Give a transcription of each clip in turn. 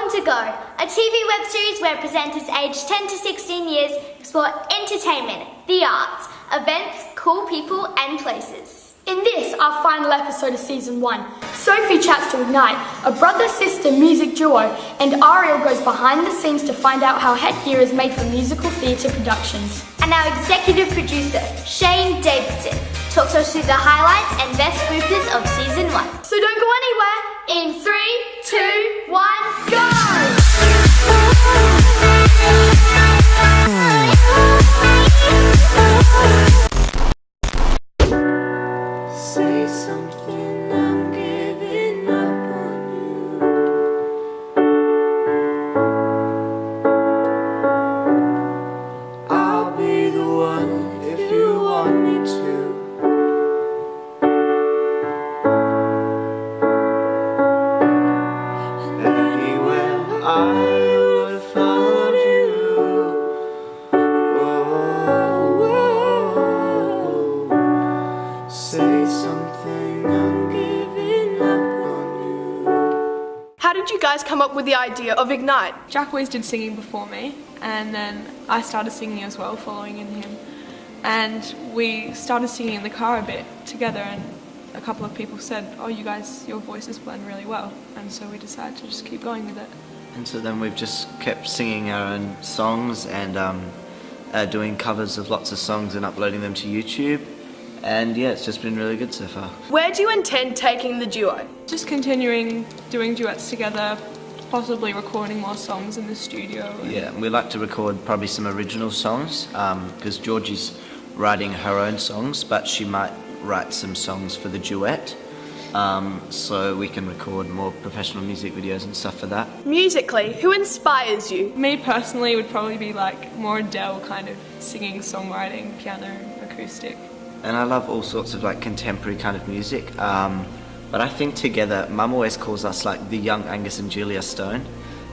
On To Go, a TV web series where presenters aged 10 to 16 years explore entertainment, the arts, events, cool people and places. In this, our final episode of Season 1, Sophie chats to Ignite, a brother-sister music duo, and Ariel goes behind the scenes to find out how headgear is made for musical theatre productions. And our executive producer, Shane Davidson, talks us through the highlights and best bloopers of Season 1. So don't go anywhere. In 3, 2, 1, go! Say something, I'm giving up on you. I'll be the one if you want me to. And anywhere I would have followed you. Oh, say something, I'm giving up on you. How did you guys come up with the idea of Ignite? Jack always did singing before me, and then I started singing as well, following in him. And we started singing in the car a bit together, and a couple of people said, "Oh, you guys, your voices blend really well." And so we decided to just keep going with it. And so then we've just kept singing our own songs and doing covers of lots of songs and uploading them to YouTube. And yeah, it's just been really good so far. Where do you intend taking the duo? Just continuing doing duets together, possibly recording more songs in the studio. Yeah, we like to record probably some original songs because Georgie's writing her own songs, but she might write some songs for the duet. So we can record more professional music videos and stuff for that. Musically, who inspires you? Me personally would probably be like more Adele kind of singing, songwriting, piano, acoustic. And I love all sorts of like contemporary kind of music. But I think together, Mum always calls us like the young Angus and Julia Stone,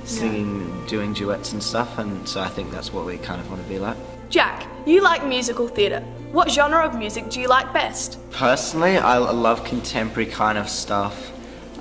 singing, doing duets and stuff, and so I think that's what we kind of want to be like. Jack, you like musical theatre. What genre of music do you like best? Personally, I love contemporary kind of stuff.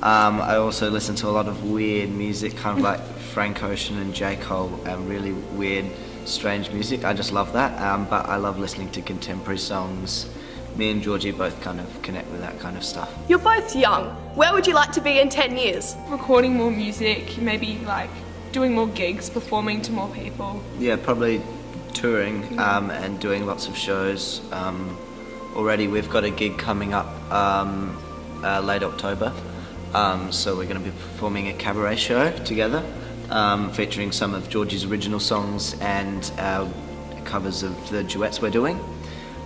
I also listen to a lot of weird music, kind of like Frank Ocean and J. Cole, really weird, strange music. I just love that, but I love listening to contemporary songs. Me and Georgie both kind of connect with that kind of stuff. You're both young. Where would you like to be in 10 years? Recording more music, maybe like doing more gigs, performing to more people. Yeah, probably touring and doing lots of shows. Already we've got a gig coming up late October, so we're going to be performing a cabaret show together, featuring some of Georgie's original songs and covers of the duets we're doing.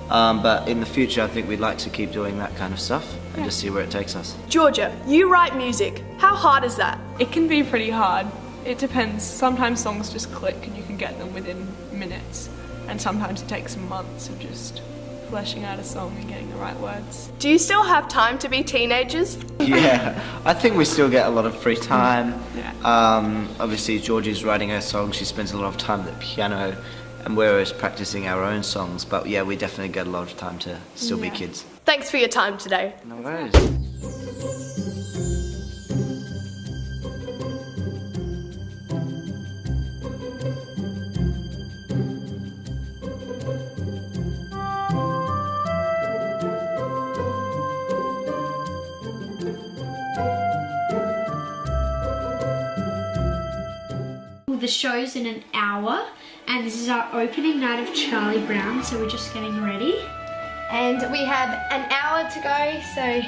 But in the future I think we'd like to keep doing that kind of stuff and just see where it takes us. Georgia, you write music. How hard is that? It can be pretty hard. It depends. Sometimes songs just click and you can get them within minutes, and sometimes it takes months of just fleshing out a song and getting the right words. Do you still have time to be teenagers? Yeah, I think we still get a lot of free time. Yeah. Obviously Georgie's writing her songs, she spends a lot of time at the piano, and we're always practicing our own songs, but yeah, we definitely get a lot of time to still be kids. Thanks for your time today. No worries. The show's in an hour, and this is our opening night of Charlie Brown, so we're just getting ready. And we have an hour to go, so we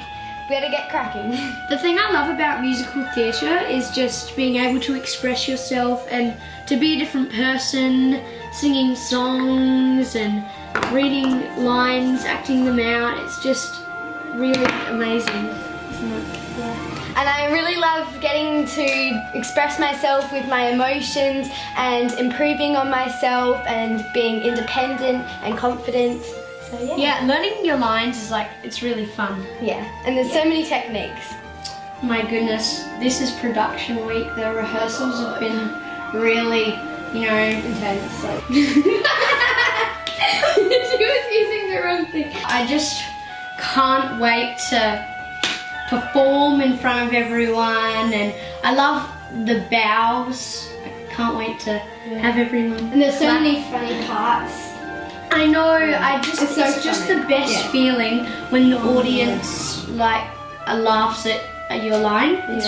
better get cracking. The thing I love about musical theatre is just being able to express yourself and to be a different person, singing songs and reading lines, acting them out. It's just really amazing, isn't it? Yeah. And I really love getting to express myself with my emotions and improving on myself and being independent and confident. So yeah. Yeah, learning your lines is like, it's really fun. Yeah, and there's so many techniques. My goodness, this is production week. The rehearsals have been really, you know, Intense. Like. she was using the wrong thing. I just can't wait to perform in front of everyone, and I love the bows. I can't wait to have everyone. And there's so many funny parts. I know. It's just funny. the best feeling when the audience laughs at your line. It's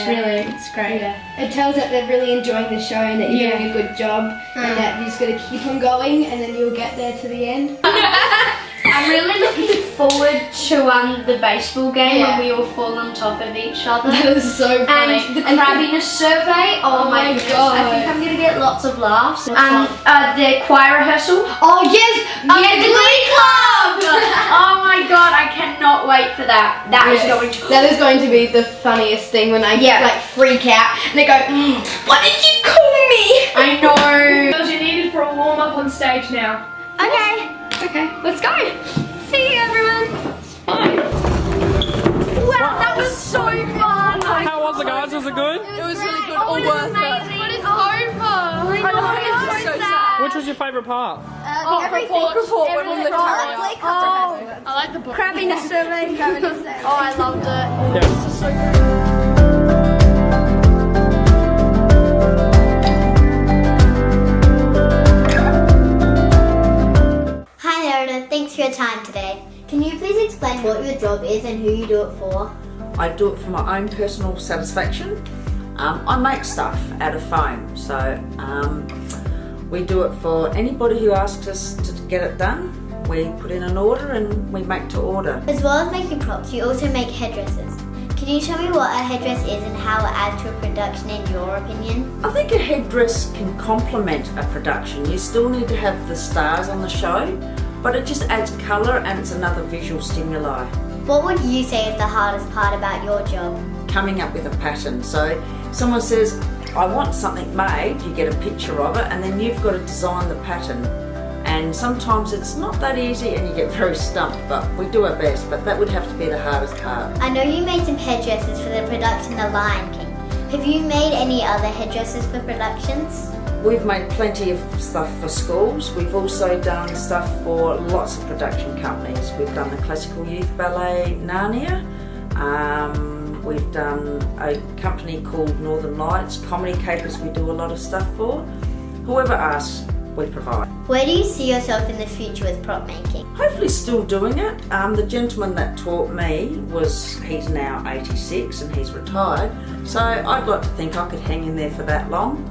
great. Yeah. It tells that they're really enjoying the show and that you're doing a good job and that you just got to keep on going and then you'll get there to the end. I'm really looking forward to the baseball game Yeah. when we all fall on top of each other. That was so funny. And the crabbiness survey. Oh my my goodness! God. I think I'm gonna get lots of laughs. The choir rehearsal. Oh yes! The Glee Club! Oh my god! I cannot wait for that. That is going to be the funniest thing when I freak out and they go, "What did you call me?" I know. Girls, you're needed for a warm up on stage now. Okay, let's go. See you everyone! Wow, that was so fun. How was it, guys? Was it good? It was really good. All worth it. But it's over. I know, it's so sad. Which was your favourite part? Report when we lived Harrier. I like the book. Crabbiness survey. Oh, I loved it. Yeah. So good. Hi Narada, thanks for your time today. Can you please explain what your job is and who you do it for? I do it for my own personal satisfaction. I make stuff out of foam, so we do it for anybody who asks us to get it done. We put in an order and we make to order. As well as making props, you also make headdresses. Can you tell me what a headdress is and how it adds to a production in your opinion? I think a headdress can complement a production. You still need to have the stars on the show, but it just adds colour and it's another visual stimuli. What would you say is the hardest part about your job? Coming up with a pattern. So someone says, I want something made, you get a picture of it and then you've got to design the pattern. And sometimes it's not that easy and you get very stumped, but we do our best, but that would have to be the hardest part. I know you made some headdresses for the production The Lion King. Have you made any other headdresses for productions? We've made plenty of stuff for schools. We've also done stuff for lots of production companies. We've done the Classical Youth Ballet Narnia. We've done a company called Northern Lights. Comedy Capers we do a lot of stuff for. Whoever asks, we provide. Where do you see yourself in the future with prop making? Hopefully still doing it. The gentleman that taught me he's now 86 and he's retired. So I'd like to think I could hang in there for that long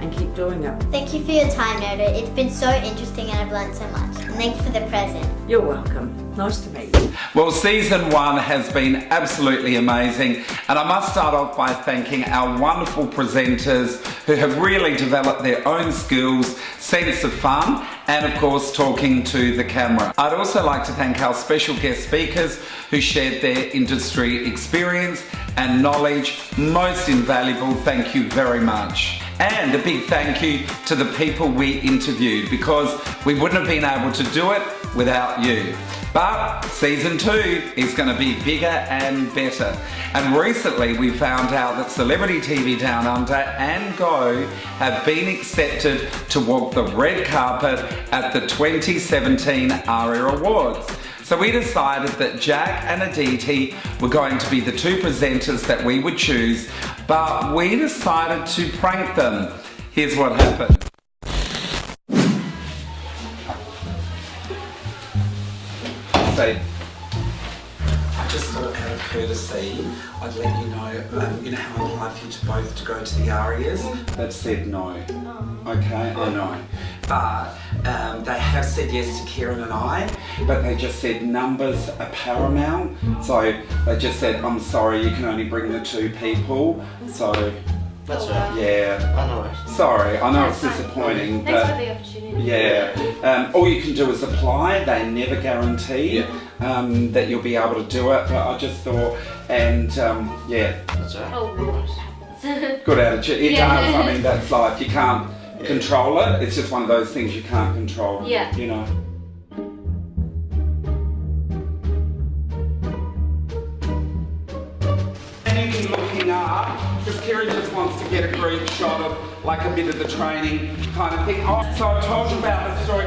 and keep doing it. Thank you for your time, Noda. It's been so interesting and I've learned so much. And thanks for the present. You're welcome. Nice to meet you. Well, season 1 has been absolutely amazing, and I must start off by thanking our wonderful presenters who have really developed their own skills, sense of fun, and of course talking to the camera. I'd also like to thank our special guest speakers who shared their industry experience and knowledge. Most invaluable, thank you very much. And a big thank you to the people we interviewed, because we wouldn't have been able to do it without you. But season 2 is going to be bigger and better. And recently we found out that Celebrity TV Down Under and Go have been accepted to walk the red carpet at the 2017 ARIA Awards. So we decided that Jack and Aditi were going to be the 2 presenters that we would choose, but we decided to prank them. Here's what happened. So, I just thought out of courtesy, I'd let you know, you know how I'd like you to both to go to the ARIAs? They've said no. Okay, I know. But they have said yes to Kieran and I, but they just said numbers are paramount. So they just said, I'm sorry, you can only bring the 2 people. So, That's right. yeah. I know. Sorry, I know it's disappointing, Thanks but for the opportunity. yeah. All you can do is apply. They never guarantee that you'll be able to do it. But I just thought, and yeah, That's right. Oh, gosh. good attitude. It does. I mean, that's life. You can't control it. It's just one of those things you can't control. Yeah. You know. And looking up, because Kieran just wants to get a group shot of like a bit of the training kind of thing. Oh, so I've told you about the story.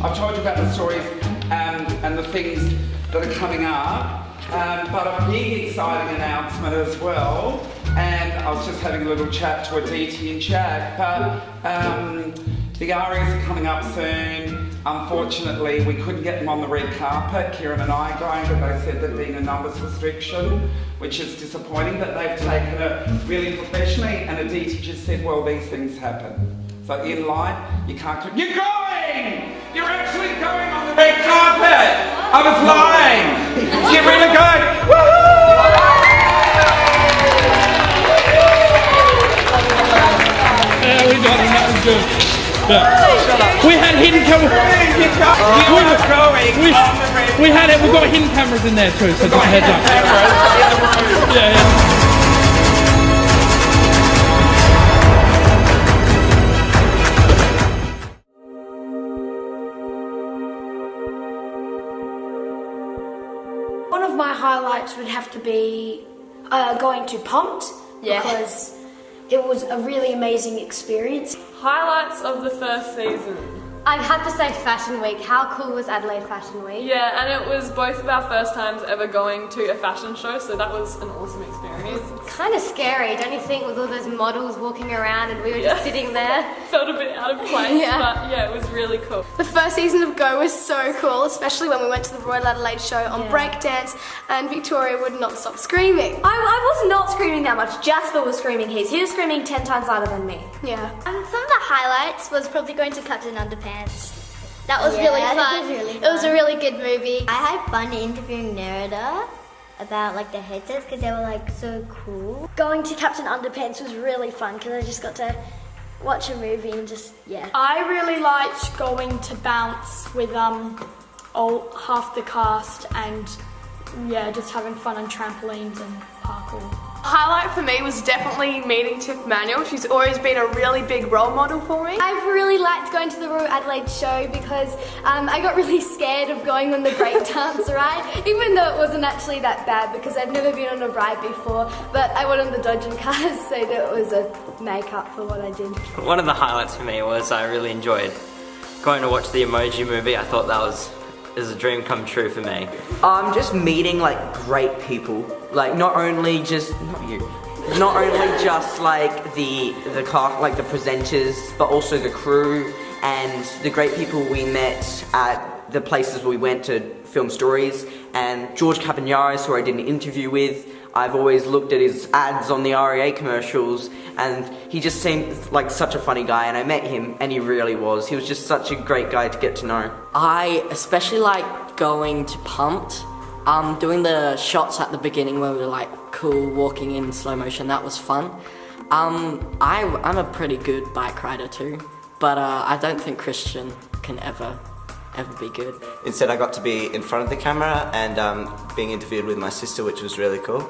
I've told you about the stories and the things that are coming up. But a big exciting announcement as well, and I was just having a little chat to Aditi and Jack, but the ARIAs are coming up soon. Unfortunately, we couldn't get them on the red carpet, Kieran and I going, but they said there'd been a numbers restriction, which is disappointing, but they've taken it really professionally, and Aditi just said, well, these things happen. So in life, you can't do, you're going! You're actually going on the red carpet! I was lying! You're really going! Woohoo! Yeah, we got it, that was good. We had hidden cameras. We had it. We've got hidden cameras in there too. So just a heads up. Yeah. One of my highlights would have to be going to Pumped, because it was a really amazing experience. Highlights of the first season. I'd have to say Fashion Week. How cool was Adelaide Fashion Week? Yeah, and it was both of our first times ever going to a fashion show, so that was an awesome experience. Kind of scary, don't you think, with all those models walking around and we were just sitting there? Felt a bit out of place, but yeah, it was really cool. The first season of Go was so cool, especially when we went to the Royal Adelaide show on breakdance and Victoria would not stop screaming. I was not screaming that much. Jasper was screaming his. He was screaming 10 times louder than me. Yeah. Some of the highlights was probably going to Captain Underpants. That was really fun. It was a really good movie. I had fun interviewing Nerida about like the headsets because they were like so cool. Going to Captain Underpants was really fun because I just got to watch a movie and just, I really liked going to Bounce with half the cast and just having fun on trampolines and parkour. Highlight for me was definitely meeting Tiff Manuel. She's always been a really big role model for me. I really liked going to the Royal Adelaide show because I got really scared of going on the breakdance ride, even though it wasn't actually that bad because I've never been on a ride before, but I went on the dodging cars, so that was a make-up for what I did. One of the highlights for me was I really enjoyed going to watch the Emoji Movie. I thought that was a dream come true for me. Just meeting like great people, like not only just like the car, like the presenters, but also the crew and the great people we met at the places we went to film stories. And George Cabañares, who I did an interview with, I've always looked at his ads on the REA commercials, and he just seemed like such a funny guy, and I met him, and he really was. He was just such a great guy to get to know. I especially like going to Pumped, doing the shots at the beginning where we were like cool, walking in slow motion, that was fun. I'm a pretty good bike rider too, but I don't think Christian can ever be good. Instead, I got to be in front of the camera and being interviewed with my sister, which was really cool.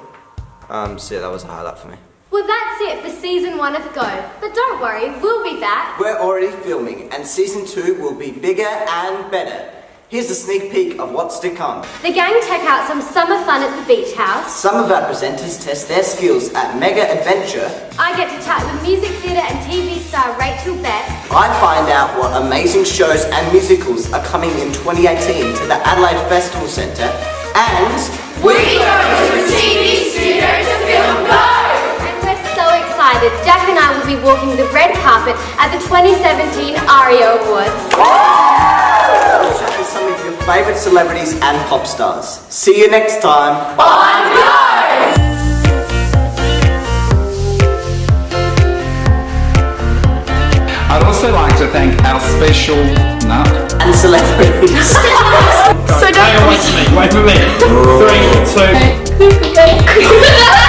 So that was a highlight for me. Well, that's it for season 1 of Go. But don't worry, we'll be back. We're already filming, and season 2 will be bigger and better. Here's a sneak peek of what's to come. The gang check out some summer fun at the beach house. Some of our presenters test their skills at Mega Adventure. I get to chat with music theatre and TV star Rachel Beck. I find out what amazing shows and musicals are coming in 2018 to the Adelaide Festival Centre. And we go to the TV studio to film Go! And we're so excited. Jack and I will be walking the red carpet at the 2017 ARIA Awards. Chat with some of your favourite celebrities and pop stars. See you next time. On Go! I'd also like to thank our special and celebrities. So don't wait for me. 3, 2.